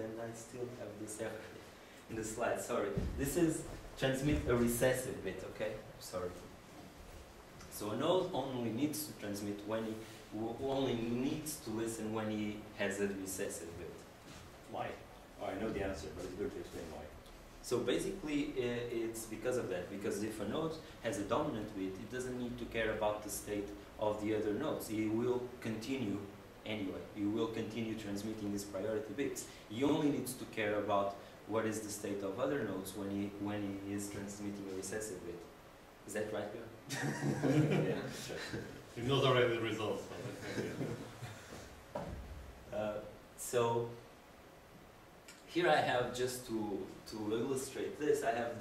and I still have this error in the slide, sorry. This is transmit a recessive bit, okay? Sorry. So a node only needs to transmit when he only needs to listen when he has a recessive bit. Why? Oh, I know the answer, but it's good to explain why. So basically, it's because of that. Because if a node has a dominant bit, it doesn't need to care about the state of the other nodes. He will continue anyway. He will continue transmitting his priority bits. He only needs to care about what is the state of other nodes when he is transmitting a recessive bit. Is that right, Björn? Yeah, sure. He knows already the results. So here I have, just to illustrate this, I have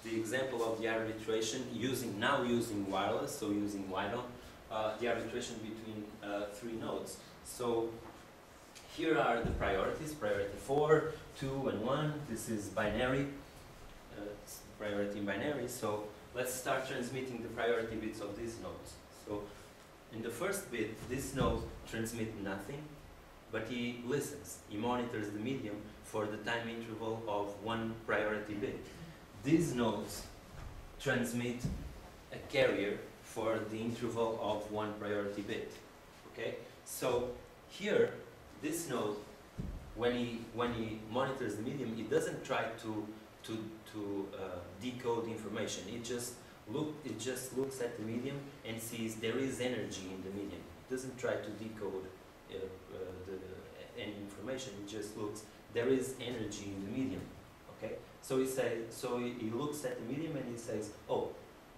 the example of the arbitration using wireless, so using WIDOM, the arbitration between three nodes. So here are the priorities, priority 4, 2, and 1. This is binary, priority in binary. So let's start transmitting the priority bits of these nodes. So in the first bit, this node transmits nothing, but he listens. He monitors the medium for the time interval of one priority bit. These nodes transmit a carrier for the interval of one priority bit. Okay? So here, this node, when he monitors the medium, he doesn't try to decode information. It just looks at the medium and sees there is energy in the medium. It doesn't try to decode any information. It just looks, there is energy in the medium. Okay, so he looks at the medium and he says, oh,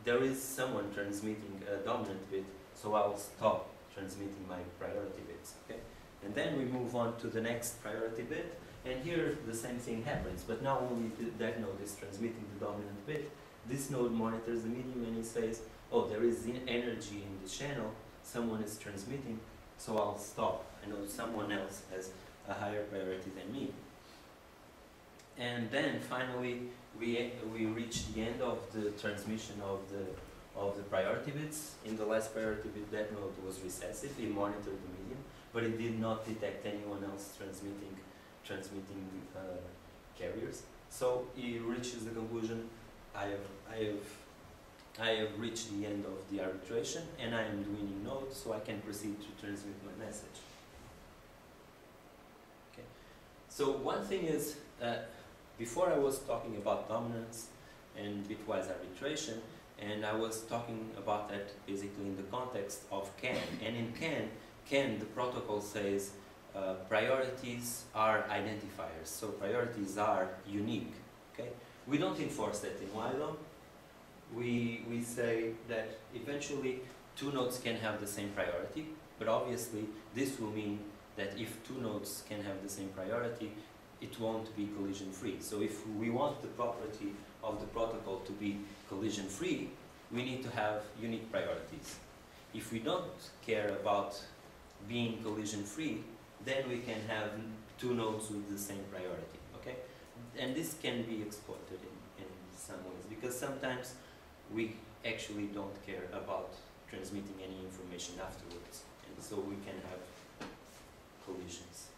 there is someone transmitting a dominant bit, so I'll stop transmitting my priority bits. Okay, and then we move on to the next priority bit, and here the same thing happens, but now only that node is transmitting the dominant bit. This node monitors the medium and he says, oh, there is energy in the channel, someone is transmitting, so I'll stop. I know someone else has a higher priority than me. And then finally we reach the end of the transmission of the priority bits. In the last priority bit, that node was recessive. He monitored the medium, but it did not detect anyone else transmitting carriers. So he reaches the conclusion, I have reached the end of the arbitration and I am the winning node, so I can proceed to transmit my message. Okay. So one thing is, before I was talking about dominance and bitwise arbitration, and I was talking about that basically in the context of CAN. And in CAN the protocol says priorities are identifiers, so priorities are unique. Okay? We don't enforce that in WIDOM. We say that eventually two nodes can have the same priority, but obviously this will mean that if two nodes can have the same priority, it won't be collision free. So if we want the property of the protocol to be collision free, we need to have unique priorities. If we don't care about being collision free, then we can have two nodes with the same priority. Okay? And this can be exploited in some ways, because sometimes we actually don't care about transmitting any information afterwards, and so we can have collisions.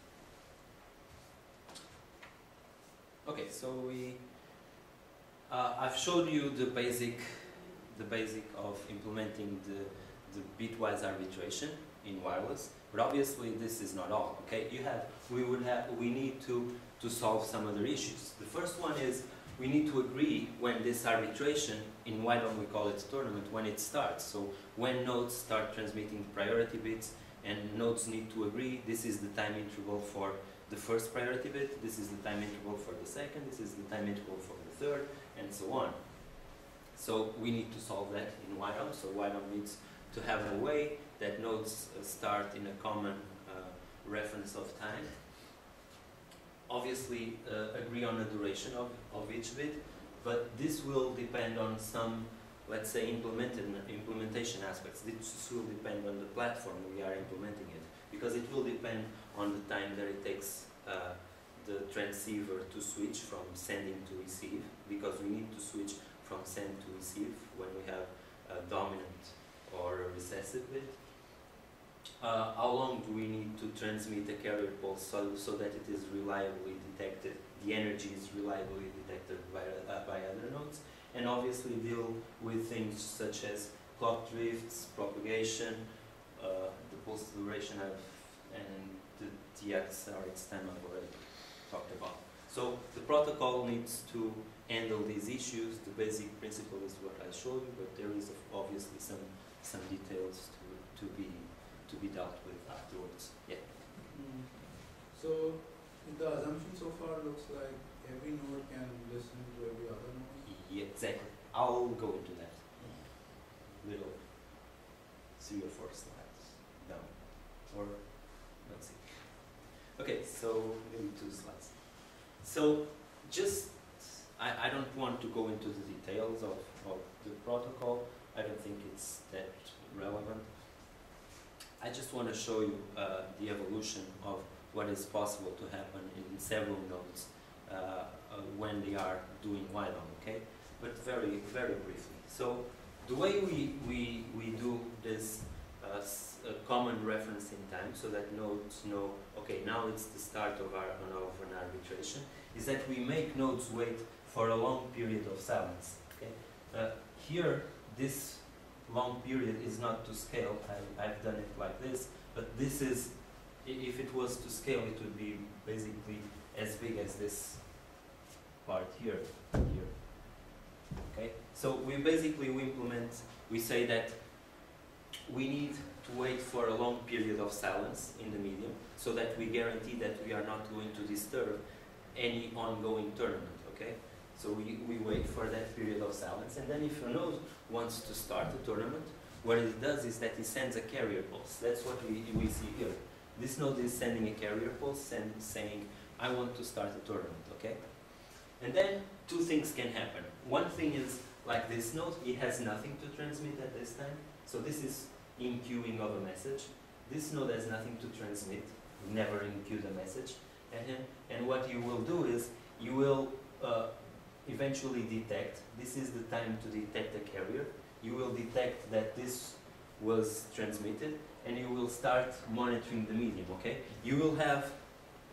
Okay, so I've showed you the basic of implementing the bitwise arbitration in wireless, but obviously this is not all. Okay, we need to solve some other issues. The first one is we need to agree when this arbitration, in WIDOM we call it tournament, when it starts. So when nodes start transmitting priority bits, and nodes need to agree, this is the time interval for the first priority bit, this is the time interval for the second, this is the time interval for the third, and so on. So we need to solve that in WIDOM. So WIDOM needs to have a way that nodes start in a common reference of time. Obviously agree on the duration of each bit, but this will depend on some, let's say, implementation aspects. This will depend on the platform we are implementing it, because it will depend on the time that it takes the transceiver to switch from sending to receive, because we need to switch from send to receive when we have a dominant or a recessive bit. How long do we need to transmit a carrier pulse so that it is reliably detected, the energy is reliably detected by other nodes, and obviously deal with things such as clock drifts, propagation, the pulse duration and the TX or its time I've already talked about. So the protocol needs to handle these issues. The basic principle is what I showed you, but there is obviously some details to be dealt with afterwards. Yeah. So the assumption so far looks like every node can listen to every other node. Yeah, exactly. I'll go into that. Little 3 or 4 slides down, or let's see. Okay, so maybe 2 slides. So just I don't want to go into the details of the protocol. I don't think it's that relevant. I just want to show you the evolution of what is possible to happen in several nodes when they are doing while-on, okay? But very, very briefly. So the way we do this a common reference in time so that nodes know, okay, now it's the start of an arbitration, is that we make nodes wait for a long period of silence, okay? Here, this long period is not to scale. I've done it like this, but this is, if it was to scale, it would be basically as big as this part here. Okay? So we implement, we say that we need to wait for a long period of silence in the medium so that we guarantee that we are not going to disturb any ongoing tournament, okay? So we wait for that period of silence, and then if a node wants to start a tournament, what it does is that it sends a carrier pulse. That's what we see here. This node is sending a carrier pulse and saying, I want to start a tournament, okay? And then 2 things can happen. One thing is, like this node, it has nothing to transmit at this time. So this is in-queuing of a message. This node has nothing to transmit, never in-queue the message. And what you will do is, you will eventually detect, this is the time to detect the carrier. You will detect that this was transmitted, and you will start monitoring the medium, okay? You will have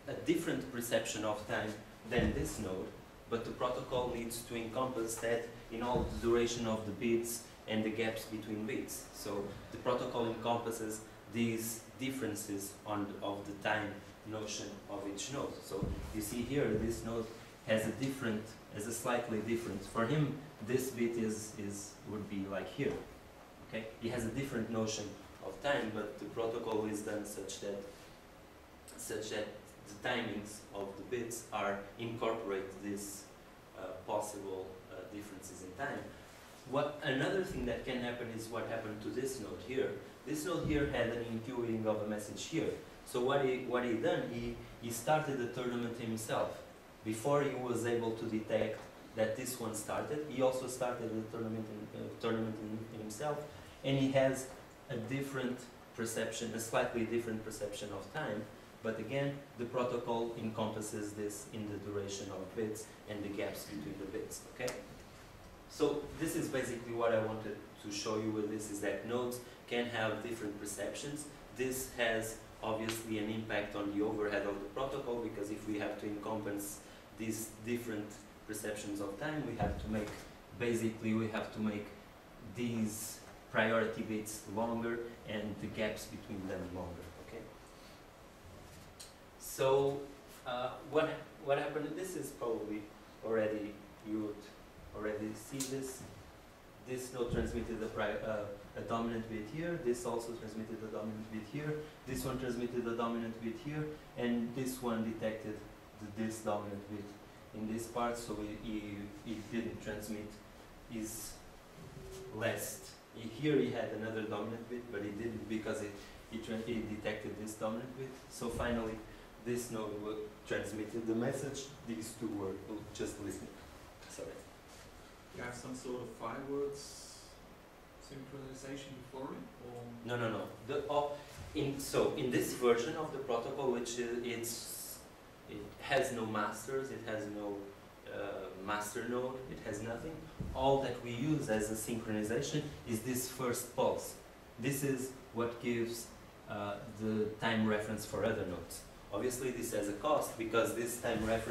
a different perception of time than this node, but the protocol needs to encompass that in all the duration of the bits and the gaps between bits. So the protocol encompasses these differences of the time notion of each node. So you see here, this node has a slightly different. For him, this bit would be like here. Okay, he has a different notion of time, but the protocol is done such that the timings of the bits incorporate these possible differences in time. Another thing that can happen is what happened to this node here. This node here had an enqueuing of a message here. So what he done, he started the tournament himself. Before he was able to detect that this one started, he also started the tournament in himself, and he has a different perception, a slightly different perception of time. But again, the protocol encompasses this in the duration of bits and the gaps between the bits, okay? So this is basically what I wanted to show you with this, is that nodes can have different perceptions. This has obviously an impact on the overhead of the protocol, because if we have to encompass these different perceptions of time, we have to make these priority bits longer and the gaps between them longer, okay? So what happened, this is probably already, you would already see this. This node transmitted a dominant bit here, this also transmitted a dominant bit here, this one transmitted a dominant bit here, and this one detected this dominant bit in this part, so it didn't transmit his last. Here he had another dominant bit, but it didn't, because it detected this dominant bit. So finally, this node transmitted the message, these 2 were just listening. Sorry. You have some sort of fireworks synchronization before it, or no. In this version of the protocol, which it has no masters, it has no master node, it has nothing. All that we use as a synchronization is this first pulse. This is what gives the time reference for other nodes. Obviously, this has a cost, because this time reference